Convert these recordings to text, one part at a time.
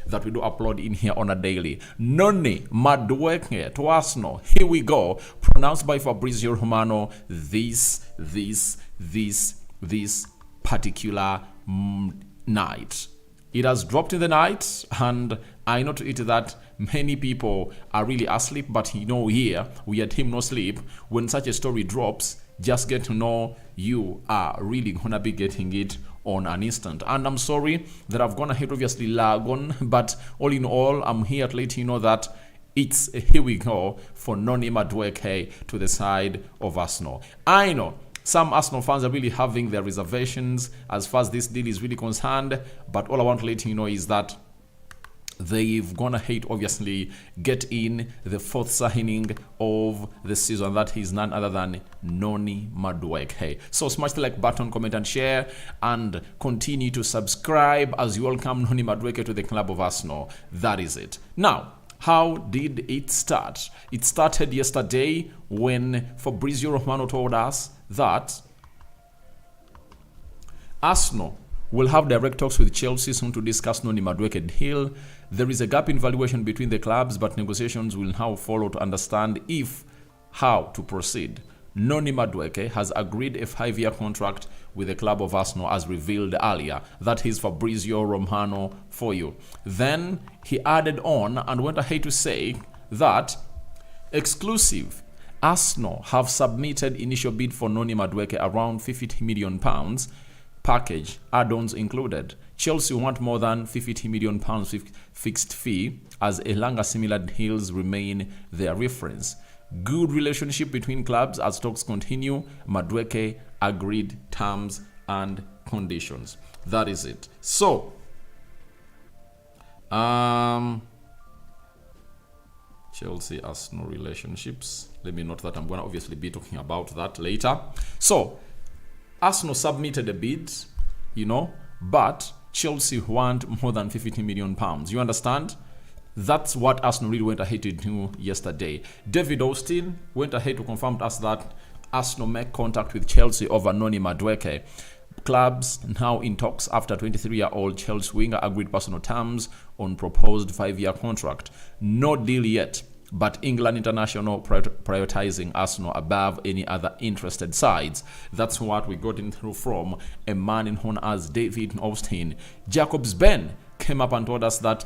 that we do upload in here on a daily. Noni Madueke to Arsenal. Here we go. Pronounced by Fabrizio Romano. This particular night. It has dropped in the night, and I know to it that many people are really asleep, but here we at Him No Sleep. When such a story drops, just get to know you are really gonna be getting it on an instant. And I'm sorry that I've gone ahead, obviously lag on, but all in all, I'm here to let you know that it's here we go for Noni Madueke to the side of Arsenal. I know some Arsenal fans are really having their reservations as far as this deal is really concerned, but all I want to let you know is that they've gone ahead, obviously, get in the fourth signing of the season. That is none other than Noni Madueke. So smash the like button, comment and share, and continue to subscribe as you welcome Noni Madueke to the club of Arsenal. That is it. Now, how did it start? It started yesterday when Fabrizio Romano told us that Arsenal will have direct talks with Chelsea soon to discuss Noni Madueke deal. There is a gap in valuation between the clubs, but negotiations will now follow to understand how to proceed. Noni Madueke has agreed a 5-year contract with the club of Arsenal as revealed earlier. That is Fabrizio Romano for you. Then he added on and went ahead to say that exclusive, Arsenal have submitted initial bid for Noni Madueke around £50 million package, add-ons included. Chelsea want more than £50 million fixed fee, as Elanga similar deals remain their reference. Good relationship between clubs as talks continue. Madueke agreed terms and conditions. That is it. So, Chelsea Arsenal relationships. Let me note that I'm going to obviously be talking about that later. So, Arsenal submitted a bid, but Chelsea want more than £50 million. You understand? That's what Arsenal really went ahead to do yesterday. David Austin went ahead to confirm to us that Arsenal make contact with Chelsea over Noni Madueke. Clubs now in talks after 23-year-old Chelsea winger agreed personal terms on proposed 5-year contract. No deal yet, but England international prioritizing Arsenal above any other interested sides. That's what we got in through from a man known as David Austin. Jacobs Ben came up and told us that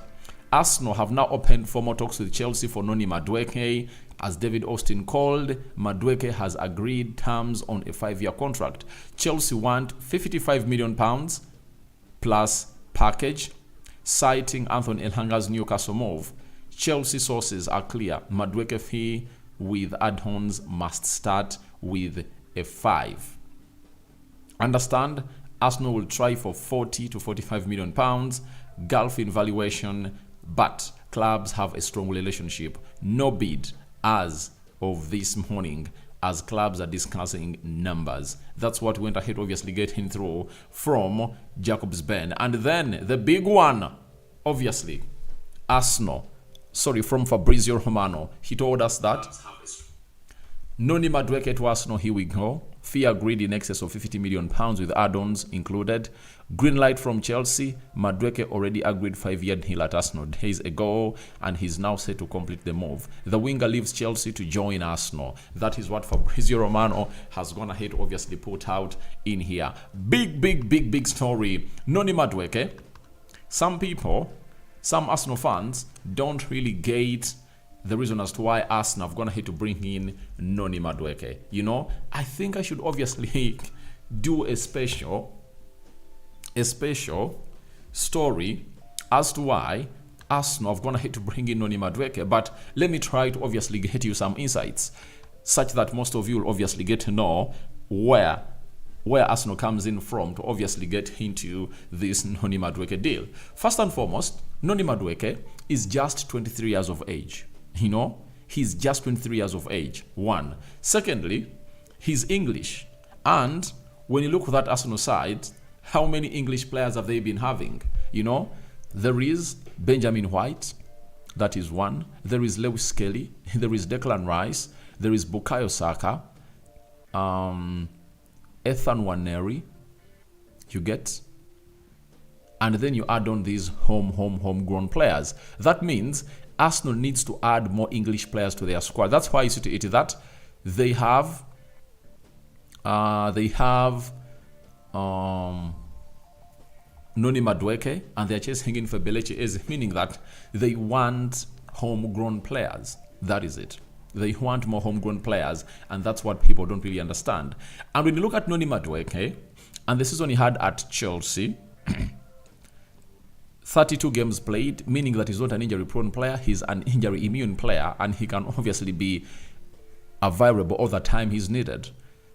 Arsenal have now opened formal talks with Chelsea for Noni Madueke. As David Austin called, Madueke has agreed terms on a 5-year contract. Chelsea want £55 million plus package, citing Anthony Elanga's Newcastle move. Chelsea sources are clear. Madueke fee with add-ons must start with a 5. Understand? Arsenal will try for £40 to £45 million, gulf in valuation, but clubs have a strong relationship. No bid as of this morning, as clubs are discussing numbers. That's what went ahead, obviously getting through from Jacobs Ben. And then the big one, obviously, from Fabrizio Romano. He told us that Noni Madueke to Arsenal, here we go. Fee agreed in excess of £50 million with add-ons included. Green light from Chelsea. Madueke already agreed 5-year deal at Arsenal days ago, and he's now set to complete the move. The winger leaves Chelsea to join Arsenal. That is what Fabrizio Romano has gone ahead, obviously put out in here. Big story. Noni Madueke. Some Arsenal fans don't really get the reason as to why Arsenal have gone ahead to bring in Noni Madueke. I think I should obviously do a special story as to why Arsenal have gone ahead to bring in Noni Madueke. But let me try to obviously get you some insights, such that most of you will obviously get to know where Arsenal comes in from to obviously get into this Noni Madueke deal. First and foremost, Noni Madueke is just 23 years of age. He's just 23 years of age. One. Secondly, he's English. And when you look at that Arsenal side, how many English players have they been having? There is Benjamin White. That is one. There is Lewis Kelly. There is Declan Rice. There is Bukayo Saka. Ethan Waneri. You get? and then you add on these homegrown players. That means Arsenal needs to add more English players to their squad. That's why you see it that they have Noni Madueke, and they're just hanging for Belechi, is meaning that they want homegrown players. That is it. They want more homegrown players, and that's what people don't really understand. And when you look at Noni Madueke, and the season he had at Chelsea, 32 games played, meaning that he's not an injury-prone player, he's an injury-immune player, and he can obviously be available all the time he's needed.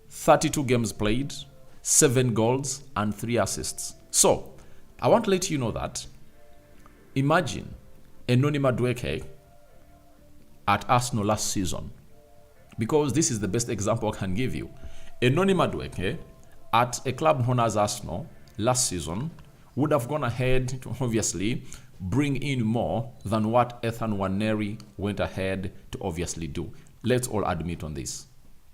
32 games played, 7 goals, and 3 assists. So, I want to let you know that, imagine a Noni Madueke at Arsenal last season, because this is the best example I can give you. A Noni Madueke at a club known as Arsenal last season would have gone ahead to obviously bring in more than what Ethan Nwaneri went ahead to obviously do. Let's all admit on this.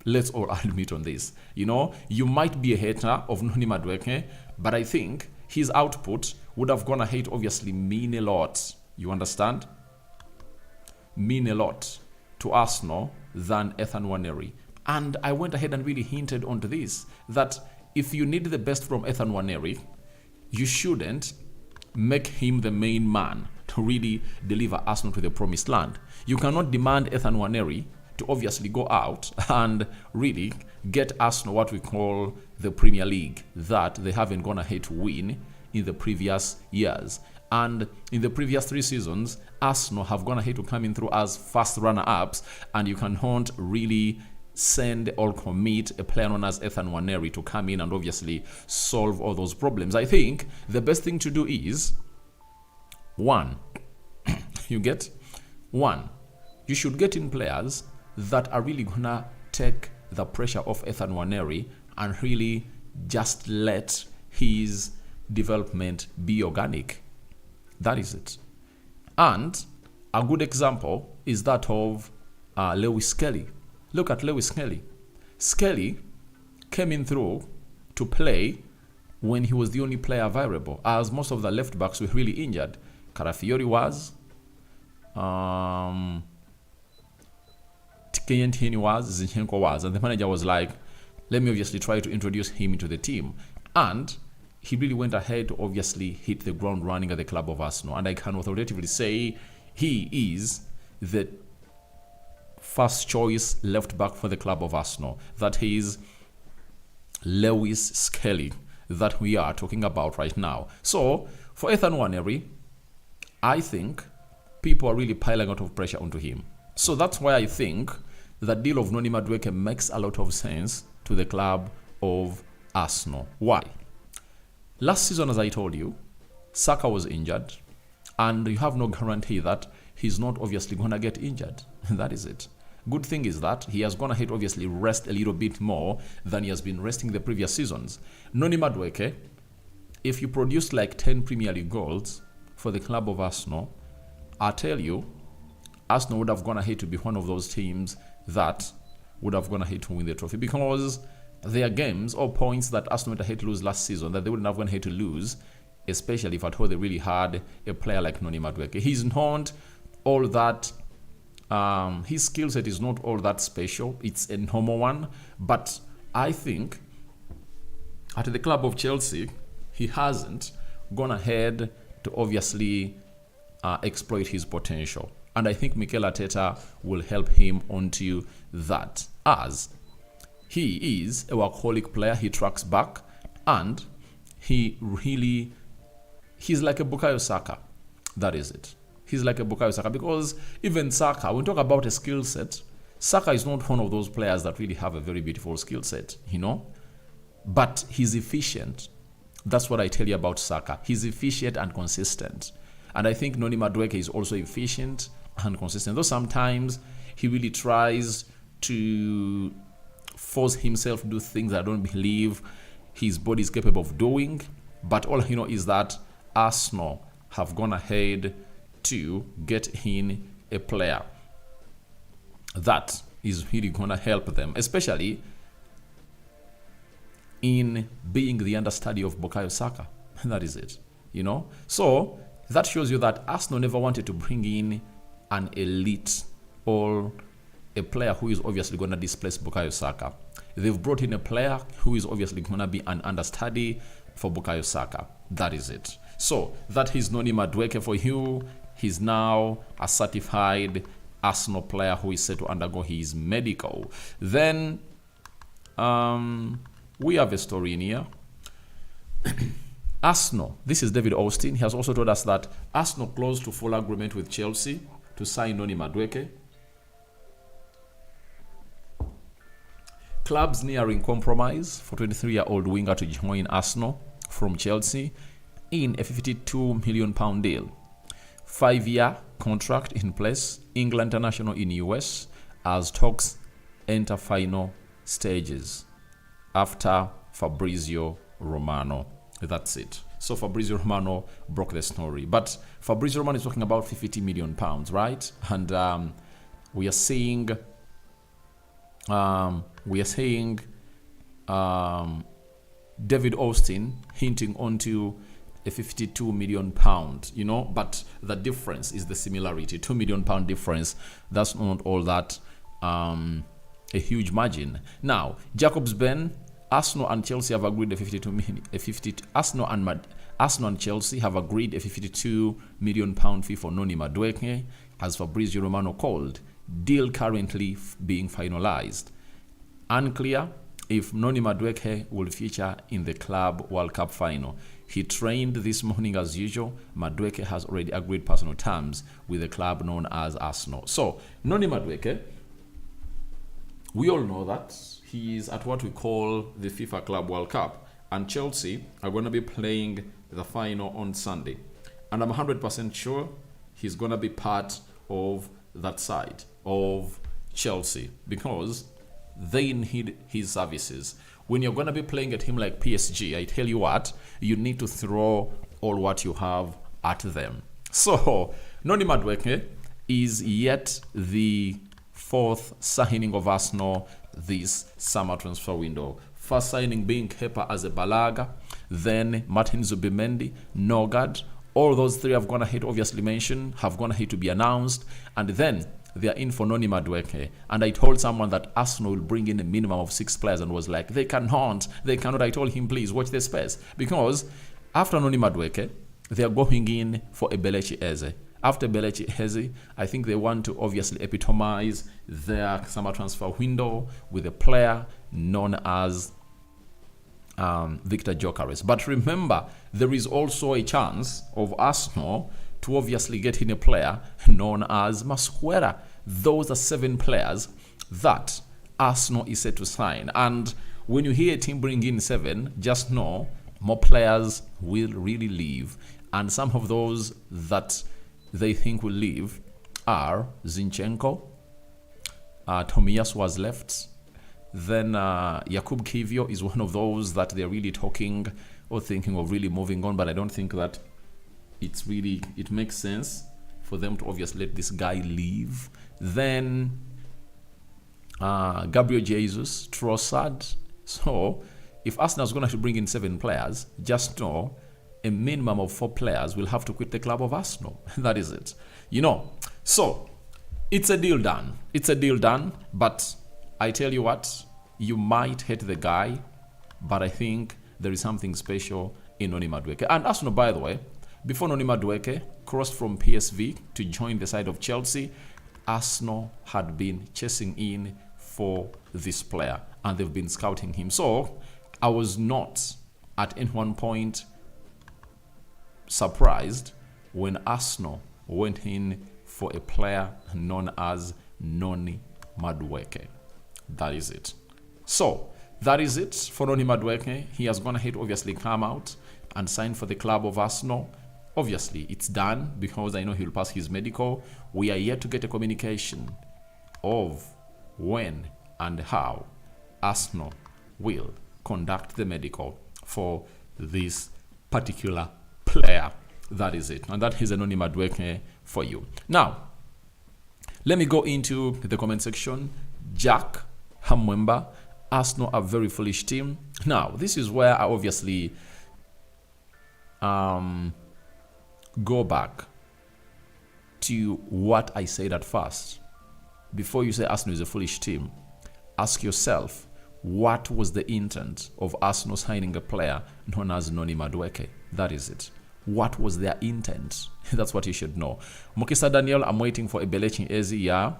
Let's all admit on this. You know, you might be a hater of Noni Madueke, but I think his output would have gone ahead to obviously mean a lot. You understand? Mean a lot to Arsenal than Ethan Nwaneri. And I went ahead and really hinted onto this, that if you need the best from Ethan Nwaneri, you shouldn't make him the main man to really deliver Arsenal to the promised land. You cannot demand Ethan Nwaneri to obviously go out and really get Arsenal what we call the Premier League that they haven't gone ahead to win in the previous years. And in the previous 3 seasons, Arsenal have gone ahead to come in through as fast runner-ups, and you cannot really send or commit a player known as Ethan Nwaneri to come in and obviously solve all those problems. I think the best thing to do is, one, you should get in players that are really gonna take the pressure off Ethan Nwaneri and really just let his development be organic. That is it. And a good example is that of Lewis Skelly. Look at Lewis Skelly. Skelly came in through to play when he was the only player available, as most of the left backs were really injured. Carafiori was, Tini was, Zinchenko was, and the manager was like, let me obviously try to introduce him into the team. And he really went ahead to obviously hit the ground running at the club of Arsenal. And I can authoritatively say he is the first choice left back for the club of Arsenal. That is Lewis Skelly that we are talking about right now. So for Ethan Nwaneri, I think people are really piling a lot of pressure onto him. So that's why I think the deal of Noni Madueke makes a lot of sense to the club of Arsenal. Why? Last season, as I told you, Saka was injured, and you have no guarantee that he's not obviously going to get injured. That is it. Good thing is that he has gone ahead to obviously rest a little bit more than he has been resting the previous seasons. Noni Madueke, if you produced like 10 Premier League goals for the club of Arsenal, I tell you, Arsenal would have gone ahead to be one of those teams that would have gone ahead to win the trophy, because there are games or points that Arsenal went ahead to lose last season that they wouldn't have gone ahead to lose, especially if at all they really had a player like Noni Madueke. He's not all that, his skill set is not all that special. It's a normal one, but I think at the club of Chelsea, he hasn't gone ahead to obviously exploit his potential. And I think Mikel Arteta will help him onto that, as he is a workaholic player. He tracks back, and he's like a Bukayo Saka. That is it. He's like a Bukayo Saka, because even Saka, when we talk about a skill set, Saka is not one of those players that really have a very beautiful skill set, you know, but he's efficient. That's what I tell you about Saka. He's efficient and consistent. And I think Noni Madueke is also efficient and consistent, though sometimes he really tries to force himself to do things I don't believe his body is capable of doing. But all I know is that Arsenal have gone ahead to get in a player that is really going to help them, especially in being the understudy of Bukayo Saka. That is it. you know. So that shows you that Arsenal never wanted to bring in an elite or a player who is obviously going to displace Bukayo Saka. They've brought in a player who is obviously going to be an understudy for Bukayo Saka. That is it. So that is Noni Madueke for you. He's now a certified Arsenal player who is set to undergo his medical. Then we have a story in here. Arsenal, this is David Austin. He has also told us that Arsenal close to full agreement with Chelsea to sign Noni Madueke. Clubs nearing compromise for 23-year-old winger to join Arsenal from Chelsea in a £52 million deal. 5-year contract in place. England international in US as talks enter final stages after Fabrizio Romano. That's it. So Fabrizio Romano broke the story. But Fabrizio Romano is talking about £50 million, right? And we are saying David Austin hinting onto a £52 million, you know, but the difference is the similarity. £2 million difference. That's not all that a huge margin. Now, Jacobs Ben, Arsenal and Chelsea have agreed Arsenal and Chelsea have agreed a £52 million fee for Noni Madueke, as Fabrizio Romano called. Deal currently being finalized. Unclear if Noni Madueke will feature in the Club World Cup final. He trained this morning as usual. Madueke has already agreed personal terms with the club known as Arsenal. So, Noni Madueke, we all know that he is at what we call the FIFA Club World Cup. And Chelsea are going to be playing the final on Sunday. And I'm 100% sure he's going to be part of that side of Chelsea because they need his services. When you're going to be playing a team like PSG, I tell you what, you need to throw all what you have at them. So, Noni Madueke is yet the fourth signing of Arsenal this summer transfer window. First signing being Kepa Arrizabalaga, then Martin Zubimendi, Nogard. All those three have gone ahead, obviously mentioned, have gone ahead to be announced, and then they are in for Noni Madueke. And I told someone that Arsenal will bring in a minimum of 6 players and was like, they cannot. I told him, please watch the space. Because after Noni Madueke, they are going in for Ebelechi Eze. After Ebelechi Eze, I think they want to obviously epitomize their summer transfer window with a player known as Victor Gyökeres. But remember, there is also a chance of Arsenal to obviously get in a player known as Masquera. Those are 7 players that Arsenal is set to sign. And when you hear a team bring in 7, just know more players will really leave. And some of those that they think will leave are Zinchenko, Tomiyasu was left. Then Jakub Kiwior is one of those that they're really talking or thinking of really moving on, but I don't think that it makes sense for them to obviously let this guy leave. Then Gabriel Jesus, Trossard. So if Arsenal is going to bring in 7 players, just know a minimum of 4 players will have to quit the club of Arsenal. That is it. You know, so it's a deal done. But I tell you what, you might hate the guy, but I think there is something special in Noni Madueke. And Arsenal, by the way, before Noni Madueke crossed from PSV to join the side of Chelsea, Arsenal had been chasing in for this player and they've been scouting him. So I was not at any one point surprised when Arsenal went in for a player known as Noni Madueke. That is it. So that is it for Noni Madueke. He has gone ahead, obviously come out and sign for the club of Arsenal. Obviously, it's done because I know he'll pass his medical. We are yet to get a communication of when and how Arsenal will conduct the medical for this particular player. That is it. And that is a Noni Madueke for you. Now, let me go into the comment section. Jack Hamwemba, Arsenal are a very foolish team. Now, this is where I obviously go back to what I said at first. Before you say Arsenal is a foolish team, ask yourself, what was the intent of Arsenal signing a player known as Noni Madueke? That is it. What was their intent? That's what you should know. Mukisa Daniel, I'm waiting for Ebelechi Eze. Yeah.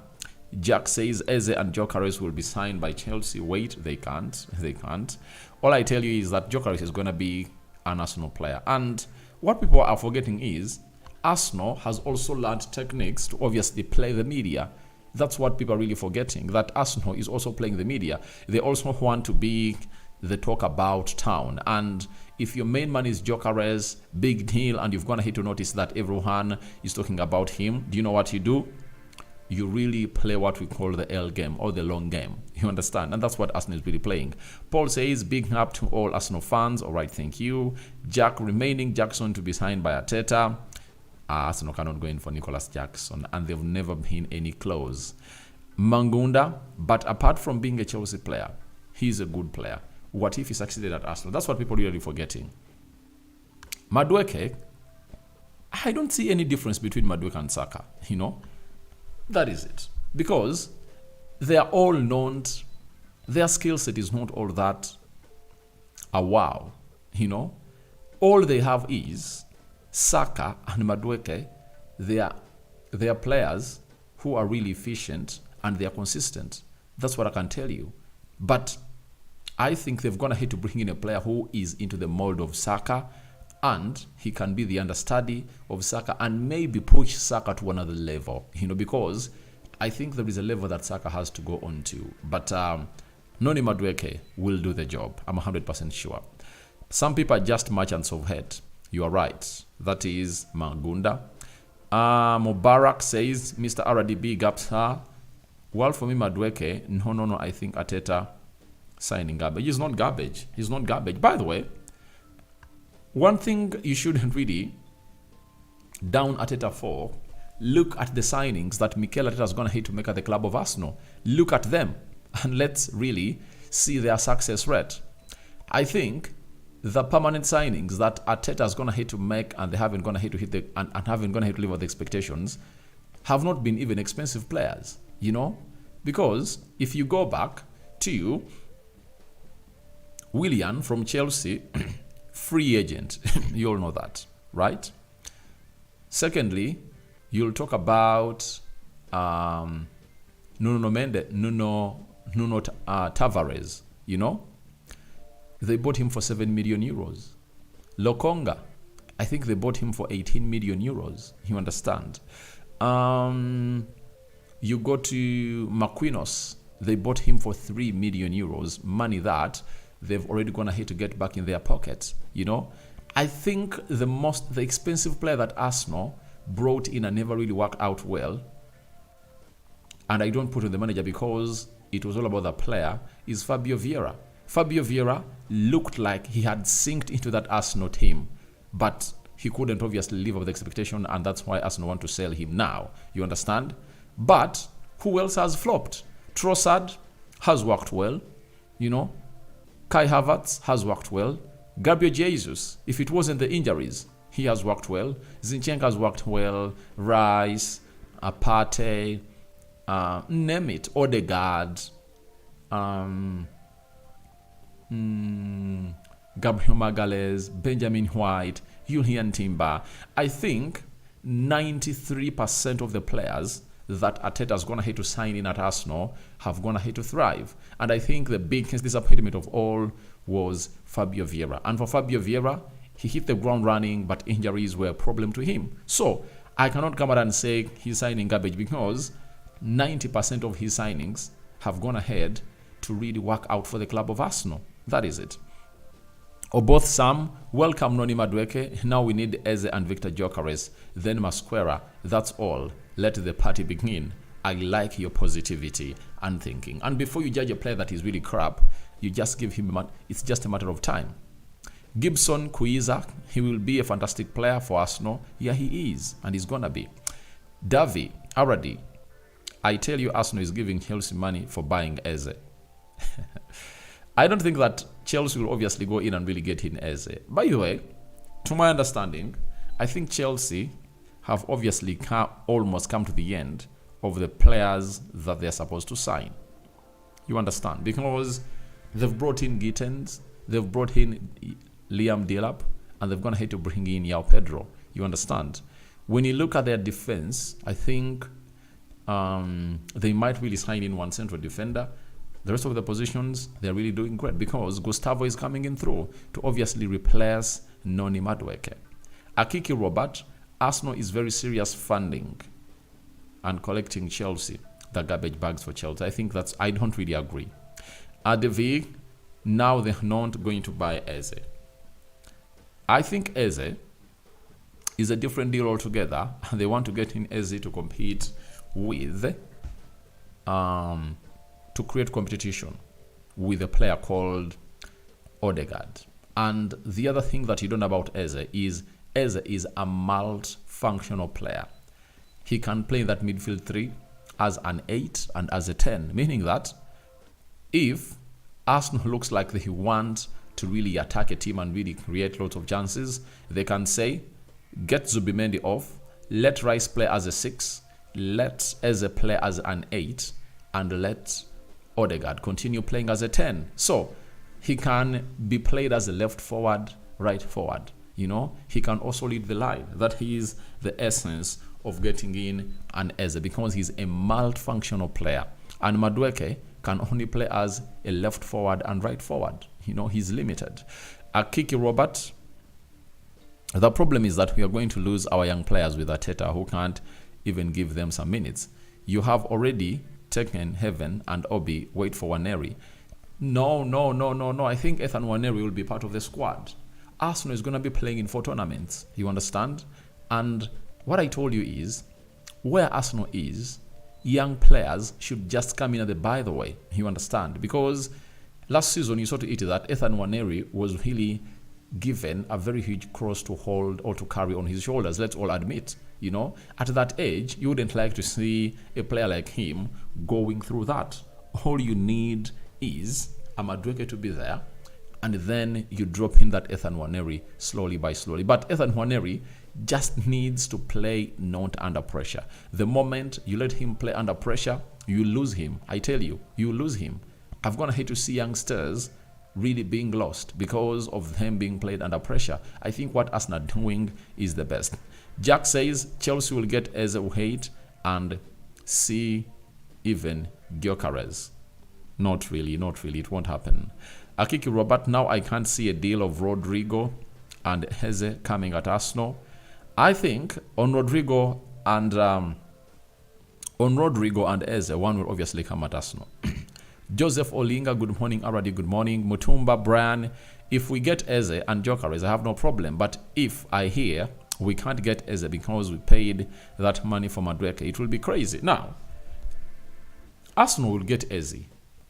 Jack says Eze and Gyökeres will be signed by Chelsea. Wait, they can't. They can't. All I tell you is that Gyökeres is going to be an Arsenal player. And what people are forgetting is Arsenal has also learned techniques to obviously play the media. That's what people are really forgetting, that Arsenal is also playing the media. They also want to be the talk about town. And if your main man is Gyökeres, big deal, and you've gone ahead to notice that everyone is talking about him, do you know what you do? You really play what we call the L game or the long game. You understand? And that's what Arsenal is really playing. Paul says, big up to all Arsenal fans. All right, thank you. Jack, remaining Jackson to be signed by Arteta. Arsenal cannot go in for Nicholas Jackson, and they've never been any close. Mangunda, but apart from being a Chelsea player, he's a good player. What if he succeeded at Arsenal? That's what people are really forgetting. Madueke, I don't see any difference between Madueke and Saka, you know. That is it. Because they are all known, their skill set is not all that a wow, you know. All they have is Saka and Madueke. They are players who are really efficient and they are consistent. That's what I can tell you. But I think they've gone ahead to bring in a player who is into the mold of Saka, and he can be the understudy of Saka and maybe push Saka to another level, you know, because I think there is a level that Saka has to go on to. But Noni Madueke will do the job. I'm 100% sure. Some people are just merchants of hate. You are right. That is Mangunda. Mubarak says, Mr. RDB gaps her. Well, for me, Madueke, no, I think Arteta signing garbage. He's not garbage. He's not garbage. By the way, one thing you shouldn't really down Arteta for, look at the signings that Mikel Arteta is going to hate to make at the club of Arsenal. Look at them and let's really see their success rate. I think the permanent signings that Arteta is going to hate to make and they haven't going to hate to hit the and haven't going to hate to live up the expectations have not been even expensive players, you know, because if you go back to Willian from Chelsea, free agent, you all know that, right? Secondly, you'll talk about Nuno Tavares, you know. They bought him for 7 million euros. Lokonga, I think they bought him for 18 million euros. You understand? You go to Marquinhos, they bought him for 3 million euros. Money that they've already gone ahead to get back in their pockets, you know. I think the expensive player that Arsenal brought in and never really worked out well, and I don't put on the manager because it was all about the player, is Fabio Vieira. Fabio Vieira looked like he had synced into that Arsenal team, but he couldn't obviously live up with the expectation, and that's why Arsenal want to sell him now. You understand? But who else has flopped? Trossard has worked well, you know. Kai Havertz has worked well. Gabriel Jesus, if it wasn't the injuries, he has worked well. Zinchenko has worked well. Rice, Partey, name it, Odegaard, Gabriel Magalhaes, Benjamin White, Julian Timber. I think 93% of the players that Arteta's gone ahead to sign in at Arsenal have gone ahead to thrive. And I think the biggest disappointment of all was Fabio Vieira. And for Fabio Vieira, he hit the ground running, but injuries were a problem to him. So I cannot come out and say he's signing garbage because 90% of his signings have gone ahead to really work out for the club of Arsenal. That is it. Or both Sam, welcome Noni Madueke. Now we need Eze and Victor Gyökeres, then Masquera. That's all. Let the party begin. I like your positivity and thinking. And before you judge a player that is really crap, you just give him it's just a matter of time. Gibson Kuiza, he will be a fantastic player for Arsenal. Yeah, he is, and he's gonna be. Davi Aradi, I tell you, Arsenal is giving Chelsea money for buying Eze. I don't think that Chelsea will obviously go in and really get in Eze. By the way, to my understanding, I think Chelsea have obviously almost come to the end of the players that they're supposed to sign. You understand? Because they've brought in Gittens, they've brought in Liam Delap, and they've gone ahead to bring in Yao Pedro. You understand? When you look at their defense, I think they might really sign in one central defender. The rest of the positions, they're really doing great because Gustavo is coming in through to obviously replace Noni Madueke. Akiki Robert, Arsenal is very serious funding and collecting Chelsea, the garbage bags for Chelsea. I don't really agree. Adevi, now they're not going to buy Eze. I think Eze is a different deal altogether. They want to get in Eze to compete with, to create competition with a player called Odegaard. And the other thing that you don't know about Eze is a multi-functional player. He can play that midfield 3 as an 8 and as a 10, meaning that if Arsenal looks like they want to really attack a team and really create lots of chances, they can say, get Zubimendi off, let Rice play as a 6, let Eze play as an 8, and let Odegaard continue playing as a 10. So he can be played as a left forward, right forward. You know, he can also lead the line. That is the essence of getting in an Eze, because he's a multifunctional player. And Madueke can only play as a left forward and right forward. You know, he's limited. Akiki Robert, the problem is that we are going to lose our young players with Arteta, who can't even give them some minutes. You have already taken Heaven and Obi, wait for Waneri. No. I think Ethan Waneri will be part of the squad. Arsenal is going to be playing in 4 tournaments. You understand? And what I told you is, where Arsenal is, young players should just come in at the by the way. You understand? Because last season you saw to it that Ethan Waneri was really given a very huge cross to hold or to carry on his shoulders. Let's all admit, you know, at that age, you wouldn't like to see a player like him going through that. All you need is a Madueke to be there, and then you drop in that Ethan Waneri slowly by slowly. But Ethan Waneri just needs to play not under pressure. The moment you let him play under pressure, you lose him. I tell you, you lose him. I've gone ahead to see youngsters really being lost because of them being played under pressure. I think what Arsenal are doing is the best. Jack says Chelsea will get Eze Uhate and see even Gyökeres. Not really. It won't happen. Akiki Robert, now I can't see a deal of Rodrigo and Eze coming at Arsenal. I think on Rodrigo and Eze, one will obviously come at Arsenal. Joseph Olinga, good morning. Aradi, good morning. Mutumba, Brian, if we get Eze and Gyökeres, I have no problem. But if I hear we can't get Eze because we paid that money for Madueke, it will be crazy. Now, Arsenal will get Eze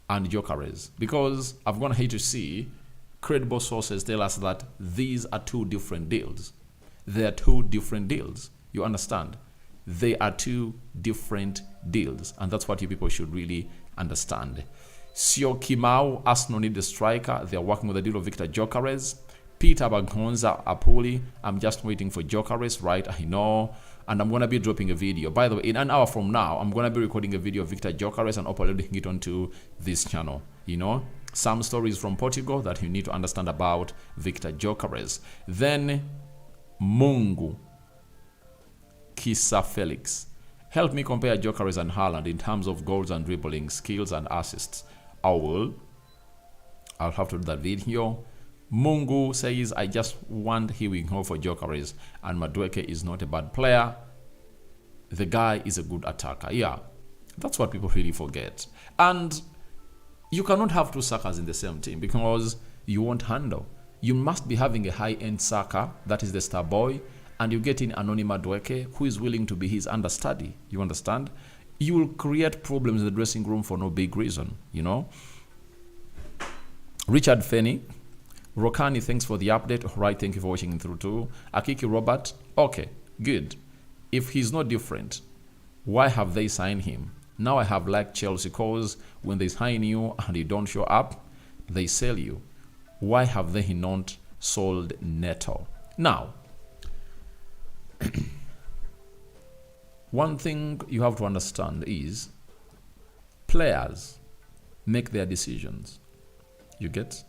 and Gyökeres because I've gone ahead to see credible sources tell us that these are 2 different deals. They are 2 different deals. You understand? They are 2 different deals, and that's what you people should really understand. Sio Kimau, Arsenal need a striker. They are working with the deal of Victor Gyökeres. Peter Bagonza Apuli, I'm just waiting for Gyökeres, right? I know. And I'm going to be dropping a video. By the way, in an hour from now, I'm going to be recording a video of Victor Gyökeres and uploading it onto this channel. You know, some stories from Portugal that you need to understand about Victor Gyökeres. Then, Mungu Kisa Felix. Help me compare Gyökeres and Haaland in terms of goals and dribbling, skills and assists. I'll have to do that video. Mungu says, I just want he will go for Gyökeres, and Madueke is not a bad player. The guy is a good attacker. Yeah, that's what people really forget. And you cannot have 2 suckers in the same team because you won't handle. You must be having a high-end sucker, that is the star boy, and you get in Noni Madueke, who is willing to be his understudy. You understand? You will create problems in the dressing room for no big reason, you know? Richard Fenny, Rokani, thanks for the update. All right, thank you for watching through too. Akiki Robert, okay, good. If he's not different, why have they signed him? Now I have liked Chelsea because when they sign you and you don't show up, they sell you. Why have they not sold Neto? Now, One thing you have to understand is players make their decisions. You get?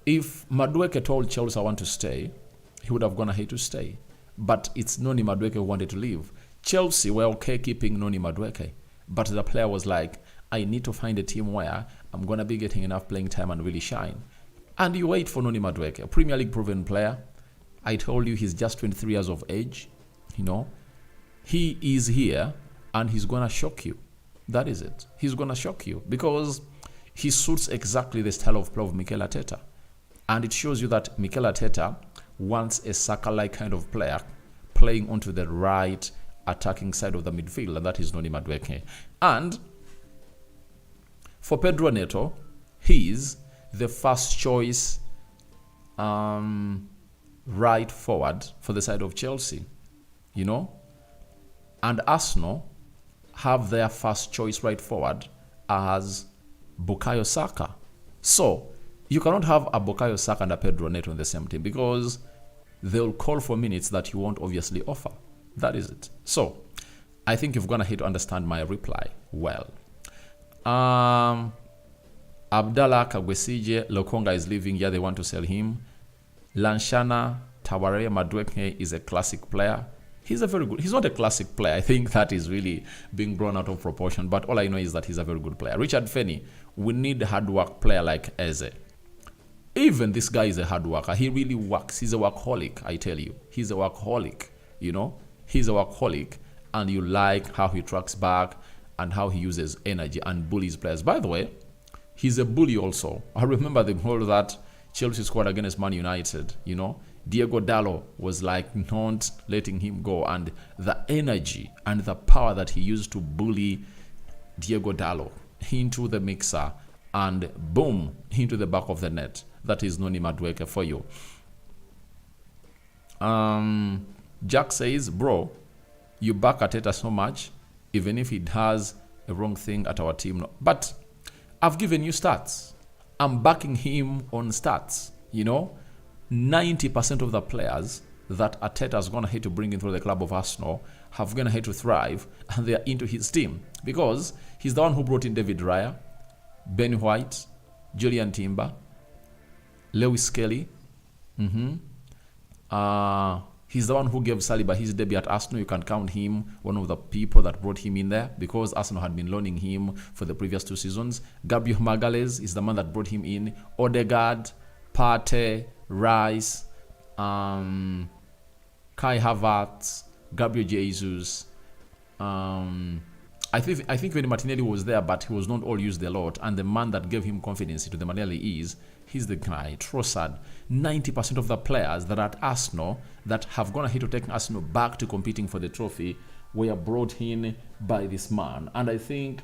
If Madueke told Chelsea I want to stay, he would have gone ahead to stay. But it's Noni Madueke who wanted to leave. Chelsea were okay keeping Noni Madueke, but the player was like, I need to find a team where I'm going to be getting enough playing time and really shine. And you wait for Noni Madueke, a Premier League proven player. I told you he's just 23 years of age. You know, he is here and he's going to shock you. That is it. He's going to shock you because he suits exactly the style of play of Mikel Arteta. And it shows you that Mikel Arteta wants a Saka-like kind of player playing onto the right attacking side of the midfield, and that is Noni Madueke. And for Pedro Neto, he's the first choice right forward for the side of Chelsea, you know. And Arsenal have their first choice right forward as Bukayo Saka. So you cannot have a Bukayo Saka and a Pedro Neto in the same team because they'll call for minutes that you won't obviously offer. That is it. So I think you've gone ahead to understand my reply well. Abdallah Kagwesije, Lokonga is leaving. Yeah, they want to sell him. Lanshana Taware Madueke is a classic player. He's a very good. He's not a classic player. I think that is really being blown out of proportion. But all I know is that he's a very good player. Richard Fenny, we need a hard work player like Eze. Even this guy is a hard worker. He really works. He's a workaholic, I tell you. He's a workaholic, you know. He's a workaholic. And you like how he tracks back and how he uses energy and bullies players. By the way, he's a bully also. I remember the goal that Chelsea scored against Man United, you know. Diego Dallo was like not letting him go. And the energy and the power that he used to bully Diego Dallo into the mixer and boom, into the back of the net. That is Noni Madueke for you. Jack says, bro, you back Arteta so much, even if he does a wrong thing at our team. But I've given you stats. I'm backing him on stats. You know, 90% of the players that Arteta's going to hate to bring in through the club of Arsenal have going to hate to thrive, and they're into his team because he's the one who brought in David Raya, Ben White, Julian Timber, Lewis Kelly. He's the one who gave Saliba his debut at Arsenal. You can count him one of the people that brought him in there because Arsenal had been loaning him for the previous 2 seasons. Gabriel Magalhaes is the man that brought him in. Odegaard, Partey, Rice, Kai Havertz, Gabriel Jesus. I think when Martinelli was there, but he was not all used a lot. And the man that gave him confidence into the Martinelli he's the guy, Trossard. 90% of the players that are at Arsenal that have gone ahead to take Arsenal back to competing for the trophy were brought in by this man. And I think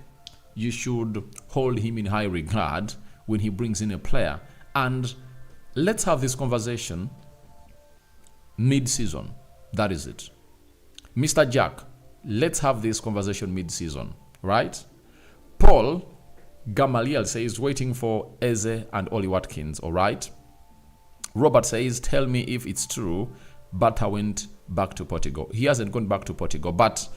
you should hold him in high regard when he brings in a player. And let's have this conversation mid-season. That is it. Mr. Jack, let's have this conversation mid-season, right? Paul Gamaliel says, waiting for Eze and Oli Watkins, all right? Robert says, tell me if it's true, Bata went back to Portugal. He hasn't gone back to Portugal, but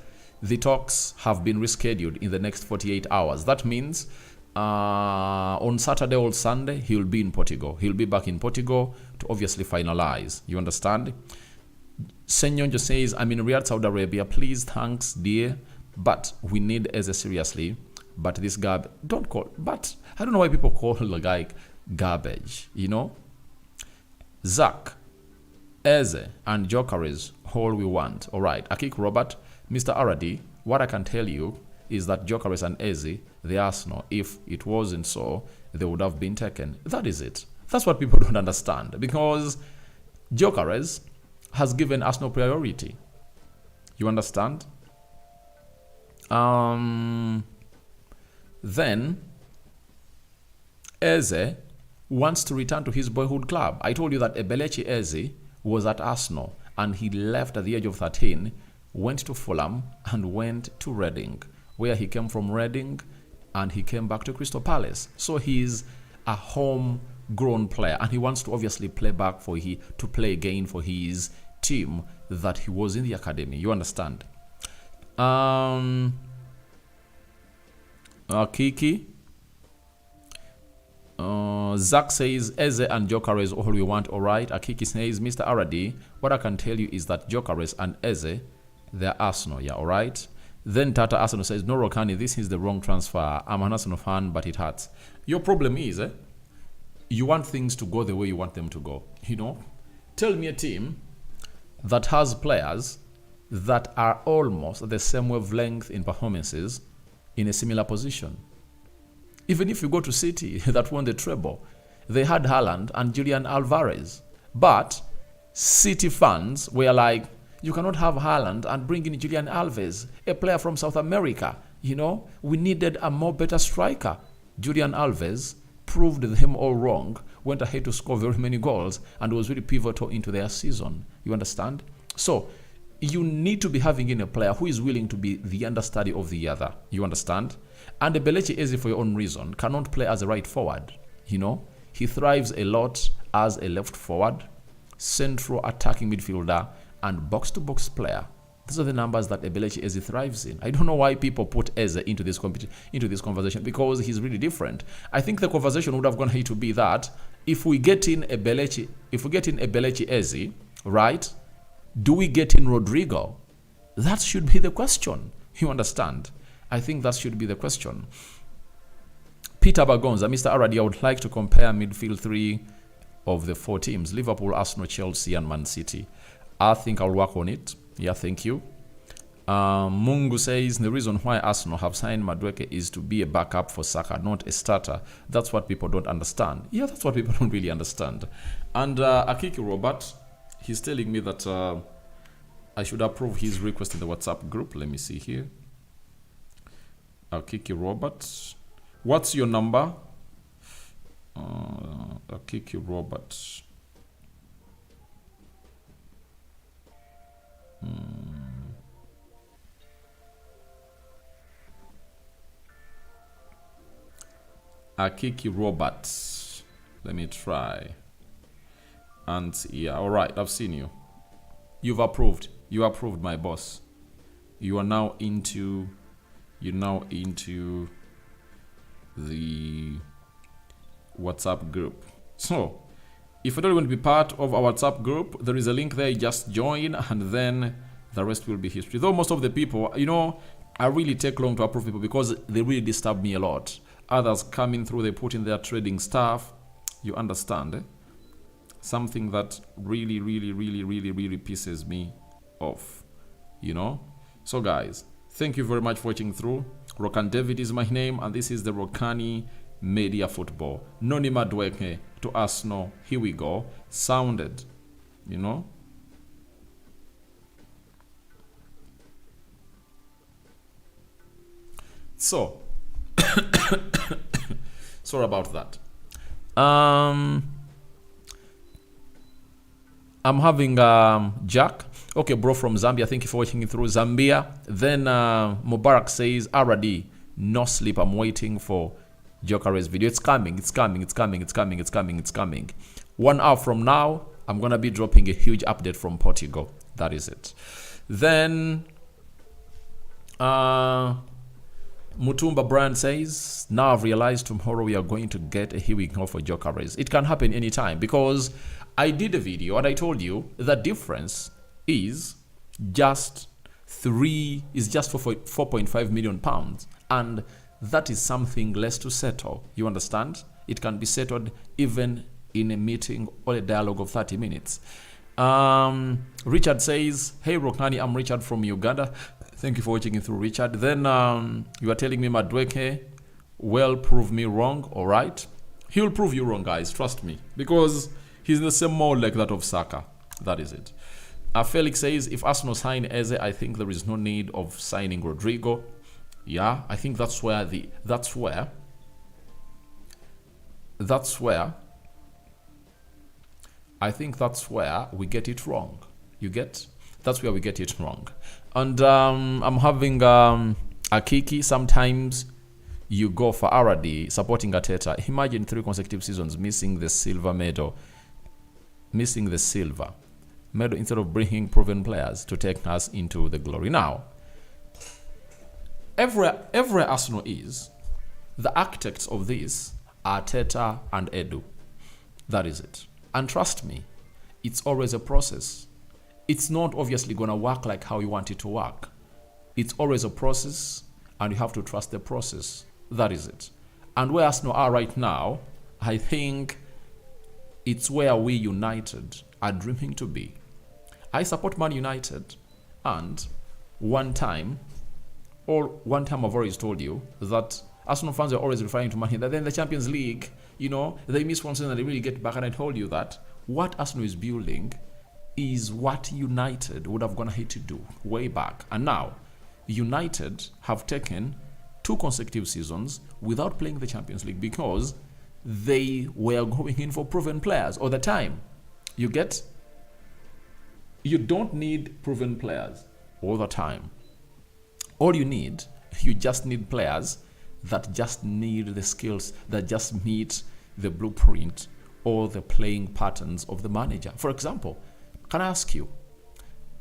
the talks have been rescheduled in the next 48 hours. That means on Saturday or Sunday, he'll be in Portugal. He'll be back in Portugal to obviously finalize. You understand? Senyonjo says, I'm in Riyadh, Saudi Arabia. Please, thanks, dear. But we need Eze seriously. But this garbage, don't call, but I don't know why people call the guy garbage, you know? Zach, Eze, and Jokeris, all we want. All right, Akik Robert, Mr. Aradi, what I can tell you is that Jokeris and Eze, the Arsenal, if it wasn't so, they would have been taken. That is it. That's what people don't understand. Because Jokeris has given Arsenal priority. You understand? Then Eze wants to return to his boyhood club. I told you that Ebelechi Eze was at Arsenal and he left at the age of 13, went to Fulham and went to Reading, where he came from Reading and he came back to Crystal Palace. So he's a homegrown player and he wants to obviously play back to play again for his team that he was in the academy. You understand? Kiki. Zach says Eze and Gyökeres all we want. Alright. Akiki says, Mr. Aradi, what I can tell you is that Gyökeres and Eze, they're Arsenal. Yeah, alright. Then Tata Arsenal says, no, Rokani, this is the wrong transfer. I'm an Arsenal fan, but it hurts. Your problem is, you want things to go the way you want them to go. You know? Tell me a team that has players that are almost the same wavelength in performances in a similar position. Even if you go to City that won the treble, they had Haaland and Julian Alvarez. But City fans were like, you cannot have Haaland and bring in Julian Alvarez, a player from South America. You know, we needed a more better striker. Julian Alvarez proved them all wrong, went ahead to score very many goals, and was really pivotal into their season. You understand? So, you need to be having in a player who is willing to be the understudy of the other. You understand? And Ebelechi Eze, for your own reason, cannot play as a right forward. You know? He thrives a lot as a left forward, central attacking midfielder, and box-to-box player. These are the numbers that Ebelechi Eze thrives in. I don't know why people put Eze into this conversation, because he's really different. I think the conversation would have gone here to be that if we get in Ebelechi Eze, right? Do we get in Rodrigo? That should be the question. You understand? I think that should be the question. Peter Bagonza, Mr. Aradi, I would like to compare midfield three of the four teams: Liverpool, Arsenal, Chelsea, and Man City. I think I'll work on it. Yeah, thank you. Mungu says the reason why Arsenal have signed Madueke is to be a backup for Saka, not a starter. That's what people don't understand. Yeah, that's what people don't really understand. And Akiki Robert, he's telling me that I should approve his request in the WhatsApp group. Let me see here. Akiki Robert, what's your number? Akiki Robert. Akiki Robert. Let me try. And yeah, all right, I've seen you. You've approved. You approved, my boss. You are now into. You're now into the WhatsApp group. So, if you don't want to be part of our WhatsApp group, there is a link there. You just join, and then the rest will be history. Though most of the people, you know, I really take long to approve people because they really disturb me a lot. Others coming through, they put in their trading stuff. You understand? Something that really pisses me off. You know? So guys, thank you very much for watching through. Rokan David is my name, and this is the Rokani Media Football. Noni Madueke to Arsenal. Here we go. Sounded, you know. So, sorry about that. I'm having Jack. Okay, bro, from Zambia. Thank you for watching it through Zambia. Then Mubarak says, RD, no sleep. I'm waiting for Gyökeres video. It's coming. 1 hour from now, I'm going to be dropping a huge update from Portugal. That is it. Then Mutumba Brand says, now I've realized tomorrow we are going to get a here we go for Gyökeres. It can happen anytime, because I did a video and I told you the difference is just for 4.5 million pounds, and that is something less to settle. You understand? It can be settled even in a meeting or a dialogue of 30 minutes. Richard says, hey Rokani, I'm Richard from Uganda. Thank you for watching it through, Richard. Then you are telling me Madueke will prove me wrong. All right, he will prove you wrong, guys, trust me, because he's in the same mold like that of Saka. That is it. Felix says, if Arsenal sign Eze, I think there is no need of signing Rodrigo. Yeah, I think that's where I think that's where we get it wrong. You get? That's where we get it wrong. And I'm having Akiki. Sometimes you go for Aradi supporting Arteta. Imagine 3 consecutive seasons missing the silver medal. Missing the silver. instead of bringing proven players to take us into the glory. Now, every Arsenal is, the architects of this are Arteta and Edu. That is it. And trust me, it's always a process. It's not obviously going to work like how you want it to work. It's always a process, and you have to trust the process. That is it. And where Arsenal are right now, I think it's where we United are dreaming to be. I support Man United, and one time I've always told you that Arsenal fans are always referring to Man United. Then the Champions League, they miss one season and they really get back. And I told you that what Arsenal is building is what United would have gone ahead to do way back. And now, United have taken 2 consecutive seasons without playing the Champions League because they were going in for proven players all the time. You get? You don't need proven players all the time. All you just need players that just need the skills, that just meet the blueprint or the playing patterns of the manager. For example, can I ask you,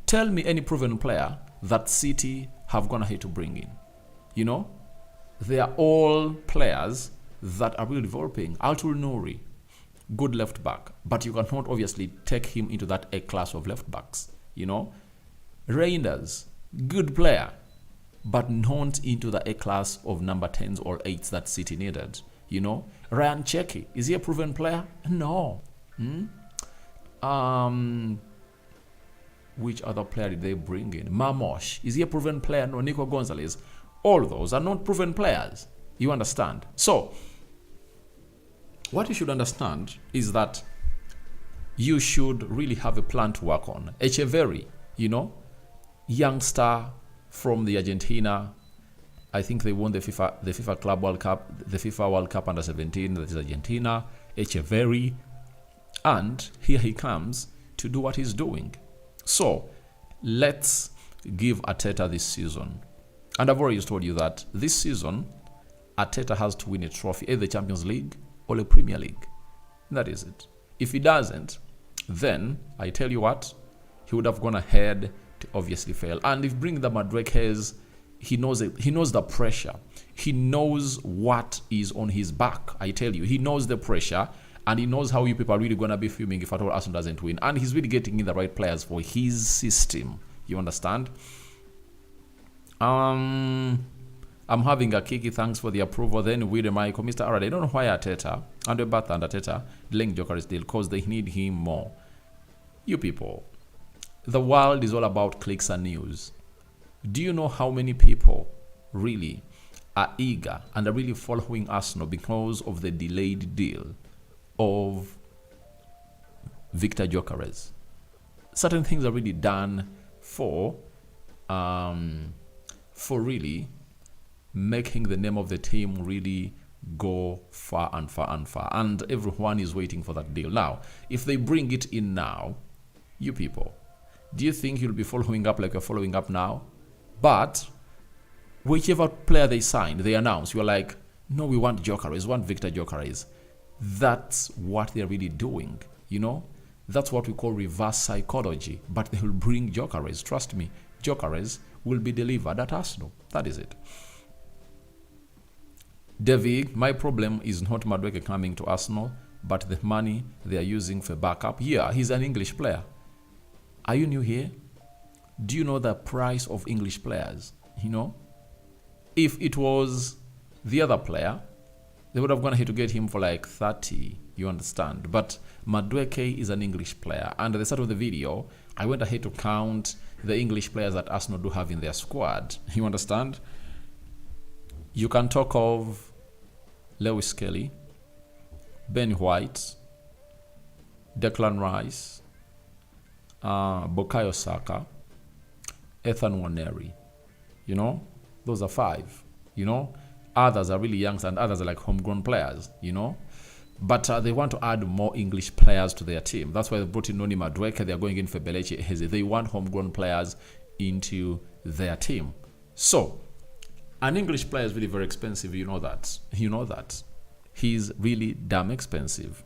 tell me any proven player that City have gone ahead to bring in. They are all players that are really developing. Noni, good left back, but you cannot obviously take him into that A class of left backs. Reinders, good player, but not into the A class of number 10s or 8s that City needed. Ryan Cherki, is he a proven player? No. Which other player did they bring in? Mamosh, is he a proven player? No. Nico Gonzalez. All those are not proven players. You understand? So, what you should understand is that you should really have a plan to work on. Echeverri, youngster from the Argentina. I think they won the FIFA Club World Cup, the FIFA World Cup under 17. That is Argentina. Echeverri, and here he comes to do what he's doing. So let's give Arteta this season. And I've already told you that this season, Arteta has to win a trophy, either the Champions League or the Premier League. That is it. If he doesn't, then I tell you what, he would have gone ahead to obviously fail. And if bring the Maduekes, he knows it. He knows the pressure. He knows what is on his back. I tell you, he knows the pressure, and he knows how you people are really going to be fuming if at all Arsenal doesn't win. And he's really getting in the right players for his system. You understand? I'm having a kiki. Thanks for the approval. Then with Michael, Mr. Arad. I don't know why Arteta, Andre Bath and Arteta delaying Jokeris deal, because they need him more. You people, the world is all about clicks and news. Do you know how many people really are eager and are really following Arsenal because of the delayed deal of Victor Jokeris? Certain things are really done for really making the name of the team really go far and far and far. And everyone is waiting for that deal. Now, if they bring it in now, you people, do you think you'll be following up like you're following up now? But whichever player they signed, they announce, you're like, no, we want Jokeris, we want Victor Jokeris. That's what they're really doing, That's what we call reverse psychology. But they will bring Jokeris. Trust me, Jokeris will be delivered at Arsenal. That is it. David, my problem is not Madueke coming to Arsenal, but the money they are using for backup. Yeah, he's an English player. Are you new here? Do you know the price of English players? If it was the other player, they would have gone ahead to get him for like 30. You understand? But Madueke is an English player. And at the start of the video, I went ahead to count the English players that Arsenal do have in their squad. You understand? You can talk of Lewis Kelly, Ben White, Declan Rice, Bukayo Saka, Ethan Nwaneri. Those are 5. Others are really young and others are like homegrown players, But they want to add more English players to their team. That's why they brought in Noni Madueke. They're going in for Belechi Eheze. They want homegrown players into their team. So, an English player is really very expensive. You know that. He's really damn expensive.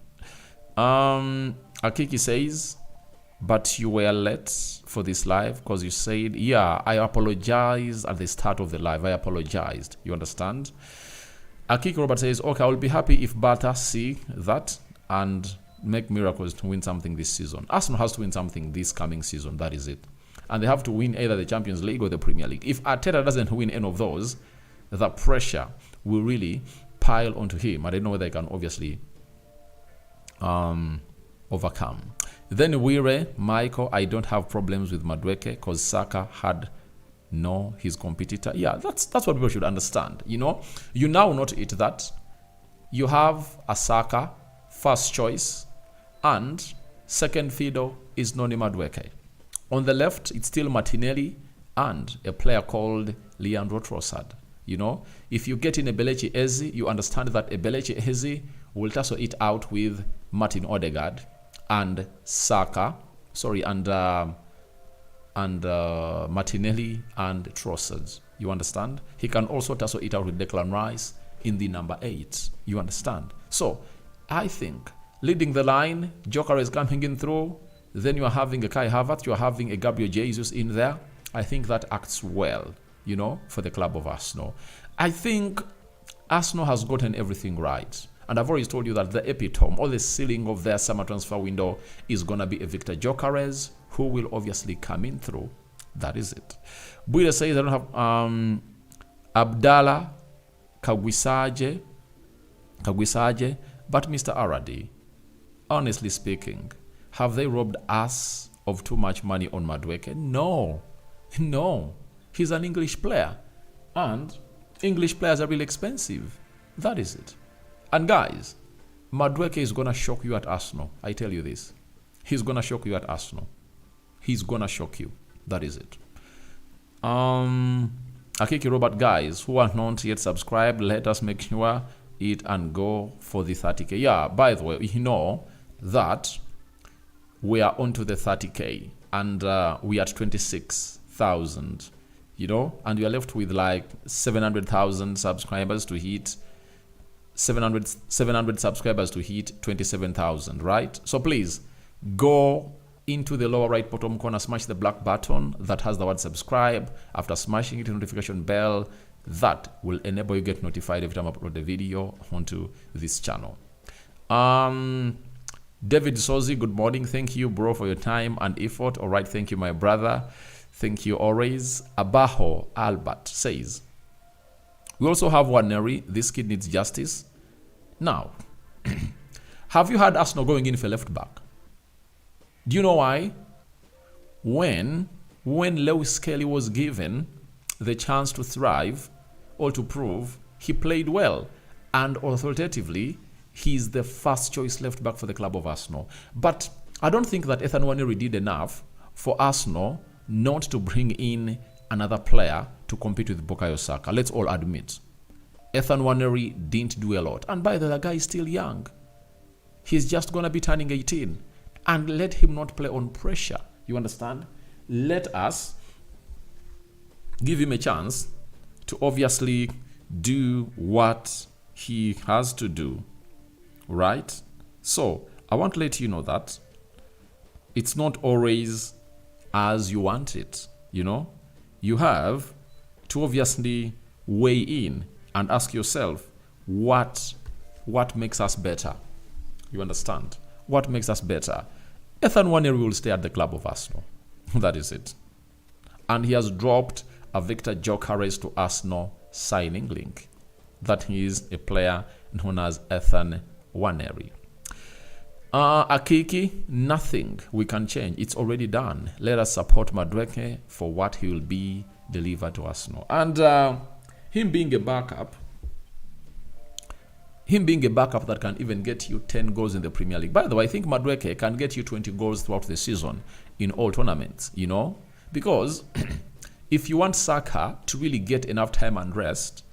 Akiki says, but you were late for this live because you said, yeah, I apologized at the start of the live. I apologized. You understand? Akiki Robert says, okay, I will be happy if Bata see that and make miracles to win something this season. Arsenal has to win something this coming season. That is it. And they have to win either the Champions League or the Premier League. If Arteta doesn't win any of those, the pressure will really pile onto him. I don't know whether they can obviously overcome. Then Wire, Michael, I don't have problems with Madueke because Saka had his competitor. Yeah, that's what people should understand. You know, you now note it that you have a Saka first choice and second fiddle is Noni Madueke. On the left, it's still Martinelli and a player called Leandro Trossard. You know, if you get in Ebelechi Eze, you understand that Ebelechi Eze will tussle it out with Martin Odegaard and Saka, Martinelli and Trossard. You understand? He can also tussle it out with Declan Rice in the number 8. You understand? So, I think leading the line, Joker is coming in through. Then you are having a Kai Havertz, you are having a Gabriel Jesus in there. I think that acts well, you know, for the club of Arsenal. I think Arsenal has gotten everything right. And I've already told you that the epitome or the ceiling of their summer transfer window is going to be a Victor Gyökeres, who will obviously come in through. That is it. Buida says, I don't have Abdallah Kagwisaje, but Mr. Aradi, honestly speaking, have they robbed us of too much money on Madueke? No. He's an English player. And English players are really expensive. That is it. And guys, Madueke is going to shock you at Arsenal. I tell you this. He's going to shock you at Arsenal. He's going to shock you. That is it. Akiki Robert, guys, who are not yet subscribed, let us make sure it and go for the 30K. Yeah, by the way, you know that we are on to the 30K and we are at 26,000, you know, and we are left with like 700,000 subscribers to hit 700 subscribers to hit 27,000, right? So please go into the lower right bottom corner, smash the black button that has the word subscribe. After smashing it, notification bell that will enable you get notified every time I upload a video onto this channel. David Sozi, good morning. Thank you, bro, for your time and effort. All right, thank you, my brother. Thank you always. Abaho Albert says, we also have Waneri. This kid needs justice. Now, have you had Arsenal going in for left back? Do you know why? When Lewis Kelly was given the chance to thrive or to prove, he played well. And authoritatively, he's the first choice left back for the club of Arsenal. But I don't think that Ethan Waneri did enough for Arsenal not to bring in another player to compete with Bukayo Saka. Let's all admit. Ethan Waneri didn't do a lot. And by the way, the guy is still young. He's just going to be turning 18. And let him not play on pressure. You understand? Let us give him a chance to obviously do what he has to do. Right? So, I want to let you know that it's not always as you want it. You know? You have to obviously weigh in and ask yourself, what makes us better? You understand? What makes us better? Ethan Waneri will stay at the club of Arsenal. That is it. And he has dropped a Victor Gyökeres to Arsenal signing link. That he is a player known as Ethan Waneri. Akiki, nothing we can change. It's already done. Let us support Madueke for what he will be delivered to Arsenal. And him being a backup that can even get you 10 goals in the Premier League. By the way, I think Madueke can get you 20 goals throughout the season in all tournaments, you know? Because if you want Saka to really get enough time and rest,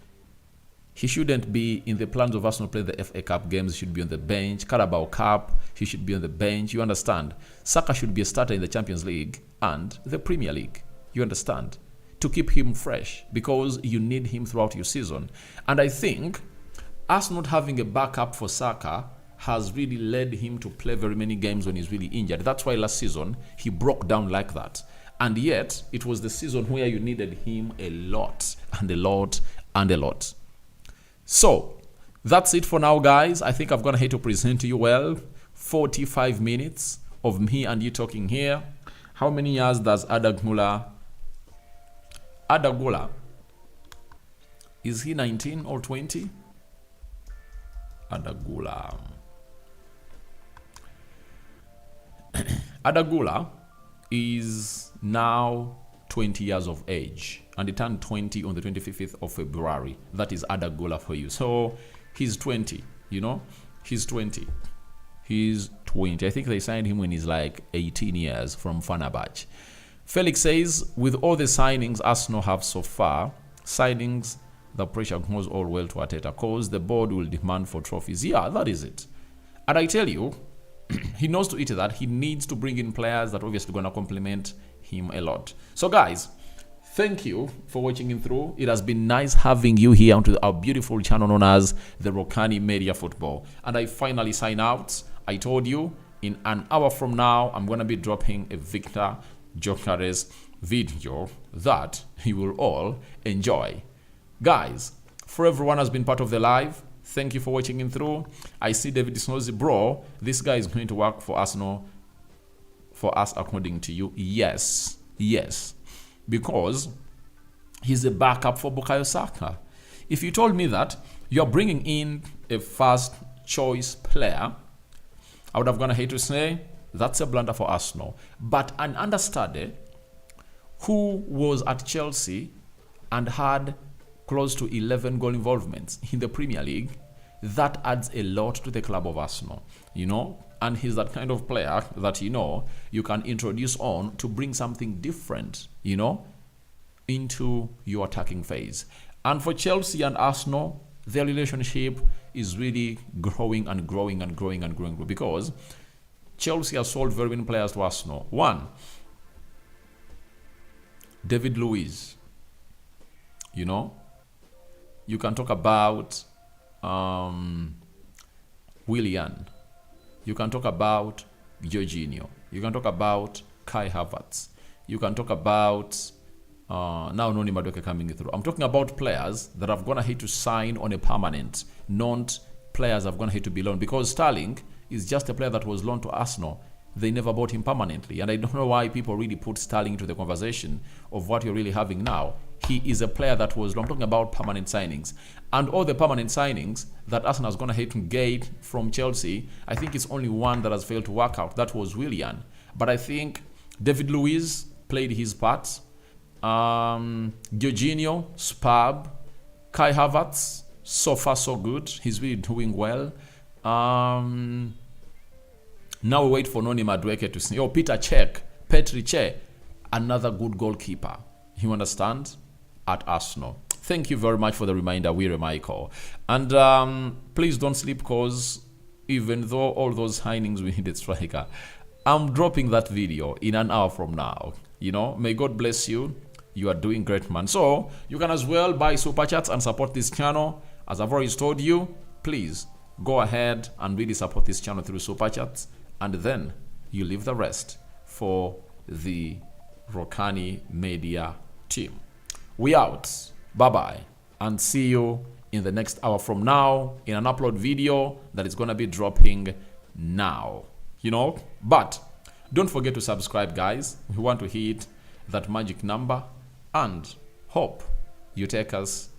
he shouldn't be in the plans of Arsenal playing the FA Cup games. He should be on the bench. Carabao Cup, he should be on the bench. You understand? Saka should be a starter in the Champions League and the Premier League. You understand? To keep him fresh, because you need him throughout your season. And I think us not having a backup for Saka has really led him to play very many games when he's really injured. That's why last season he broke down like that. And yet, it was the season where you needed him a lot and a lot and a lot. So, that's it for now, guys. I think I've gone ahead to present to you 45 minutes of me and you talking here. How many years does Adagula? Is he 19 or 20? Adagula is now 20 years of age, and he turned 20 on the 25th of February. That is Adagula for you. So he's 20, you know, he's 20. I think they signed him when he's like 18 years from Fenerbahce. Felix says, with all the signings Arsenal have so far, signings, the pressure goes all well to Arteta because the board will demand for trophies. Yeah, that is it. And I tell you, he knows to it that he needs to bring in players that obviously going to complement him a lot. So guys, thank you for watching in through. It has been nice having you here onto our beautiful channel known as the Rokani Media Football. And I finally sign out. I told you in an hour from now, I'm going to be dropping a Victor Gyökeres video that you will all enjoy. Guys, for everyone has been part of the live, thank you for watching in through. I see David Snows, bro, this guy is going to work for Arsenal, for us according to you. Yes, because he's a backup for Bukayo Saka. If you told me that you're bringing in a first choice player, I would have gone ahead to say that's a blunder for Arsenal. But an understudy who was at Chelsea and had close to 11 goal involvements in the Premier League, that adds a lot to the club of Arsenal, you know. And he's that kind of player that, you know, you can introduce on to bring something different, you know, into your attacking phase. And for Chelsea and Arsenal, their relationship is really growing and growing and growing and growing, because Chelsea has sold very many players to Arsenal. One, David Luiz, you know. You can talk about Willian. You can talk about Jorginho. You can talk about Kai Havertz. You can talk about now Noni Madueke coming through. I'm talking about players that have gone ahead to sign on a permanent, not players have gone ahead to be loaned, because Sterling is just a player that was loaned to Arsenal. They never bought him permanently, and I don't know why people really put Sterling into the conversation of what you're really having now. He is a player that was, I'm talking about permanent signings. And all the permanent signings that Arsenal has gone ahead to get from Chelsea, I think it's only one that has failed to work out. That was Willian. But I think David Luiz played his part. Jorginho, superb. Kai Havertz, so far so good. He's really doing well. Now we wait for Noni Madueke to see. Oh, Petri Cech, another good goalkeeper. You understand? At Arsenal. Thank you very much for the reminder, We're Michael. And please don't sleep, because even though all those signings we needed striker, I'm dropping that video in an hour from now. You know, may God bless you. You are doing great, man. So you can as well buy super chats and support this channel. As I've already told you, please go ahead and really support this channel through super chats, and then you leave the rest for the Rokani Media team. We out. Bye-bye. And see you in the next hour from now in an upload video that is going to be dropping now. You know? But don't forget to subscribe, guys. We want to hit that magic number, and hope you take us